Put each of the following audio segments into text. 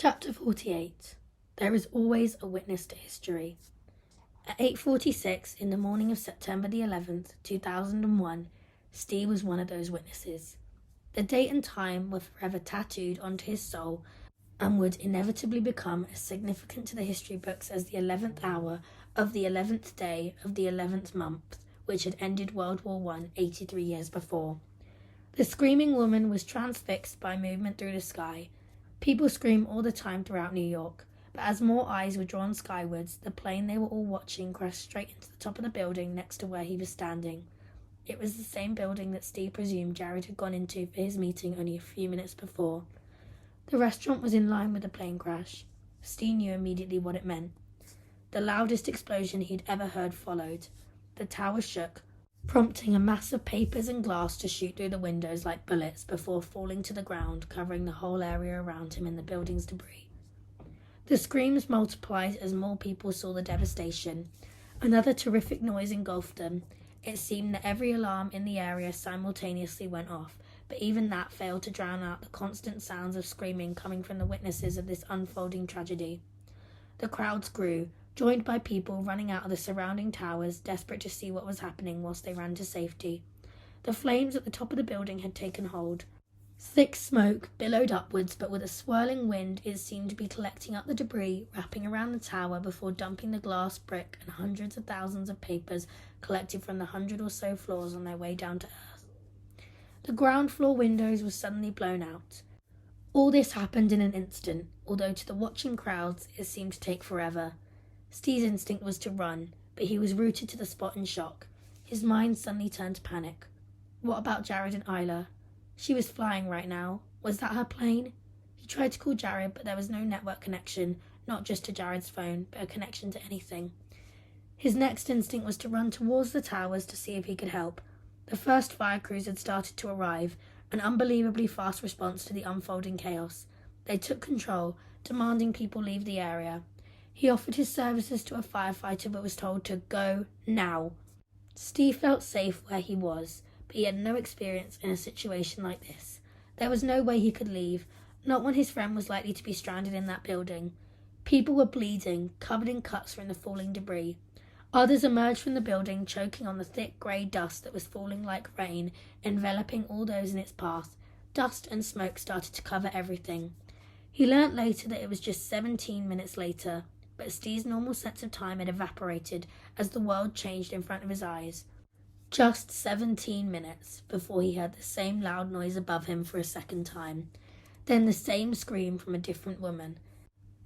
Chapter 48. There is always a witness to history. At 8:46 in the morning of September the 11th, 2001, Steve was one of those witnesses. The date and time were forever tattooed onto his soul and would inevitably become as significant to the history books as the 11th hour of the 11th day of the 11th month, which had ended World War I 83 years before. The screaming woman was transfixed by movement through the sky. People scream all the time throughout New York, but as more eyes were drawn skywards, the plane they were all watching crashed straight into the top of the building next to where he was standing. It was the same building that Steve presumed Jared had gone into for his meeting only a few minutes before. The restaurant was in line with the plane crash. Steve knew immediately what it meant. The loudest explosion he'd ever heard followed. The tower shook, prompting a mass of papers and glass to shoot through the windows like bullets before falling to the ground, covering the whole area around him in the building's debris. The screams multiplied as more people saw the devastation. Another terrific noise engulfed them. It seemed that every alarm in the area simultaneously went off, but even that failed to drown out the constant sounds of screaming coming from the witnesses of this unfolding tragedy. The crowds grew, joined by people running out of the surrounding towers, desperate to see what was happening whilst they ran to safety. The flames at the top of the building had taken hold. Thick smoke billowed upwards, but with a swirling wind it seemed to be collecting up the debris, wrapping around the tower before dumping the glass, brick, and hundreds of thousands of papers collected from the 100 or so floors on their way down to earth. The ground floor windows were suddenly blown out. All this happened in an instant, although to the watching crowds it seemed to take forever. Steve's instinct was to run, but he was rooted to the spot in shock. His mind suddenly turned to panic. What about Jared and Isla? She was flying right now. Was that her plane? He tried to call Jared, but there was no network connection, not just to Jared's phone, but a connection to anything. His next instinct was to run towards the towers to see if he could help. The first fire crews had started to arrive, an unbelievably fast response to the unfolding chaos. They took control, demanding people leave the area. He offered his services to a firefighter but was told to go now. Steve felt safe where he was, but he had no experience in a situation like this. There was no way he could leave, not when his friend was likely to be stranded in that building. People were bleeding, covered in cuts from the falling debris. Others emerged from the building, choking on the thick grey dust that was falling like rain, enveloping all those in its path. Dust and smoke started to cover everything. He learnt later that it was just 17 minutes later, but Steve's normal sense of time had evaporated as the world changed in front of his eyes. Just 17 minutes before he heard the same loud noise above him for a second time, then the same scream from a different woman.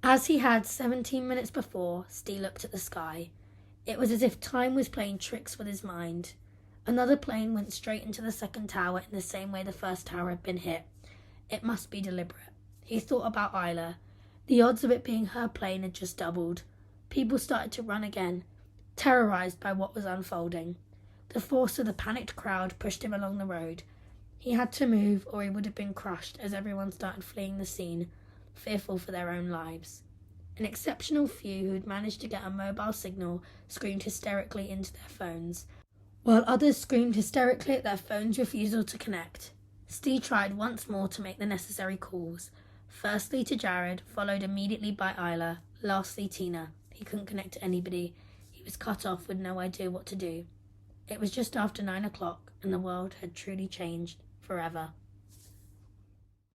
As he had 17 minutes before, Steve looked at the sky. It was as if time was playing tricks with his mind. Another plane went straight into the second tower in the same way the first tower had been hit. It must be deliberate. He thought about Isla. The odds of it being her plane had just doubled. People started to run again, terrorized by what was unfolding. The force of the panicked crowd pushed him along the road. He had to move or he would have been crushed as everyone started fleeing the scene, fearful for their own lives. An exceptional few who had managed to get a mobile signal screamed hysterically into their phones, while others screamed hysterically at their phone's refusal to connect. Steve tried once more to make the necessary calls. Firstly to Jared, followed immediately by Isla, lastly Tina. He couldn't connect to anybody. He was cut off with no idea what to do. It was just after 9 o'clock, and the world had truly changed forever.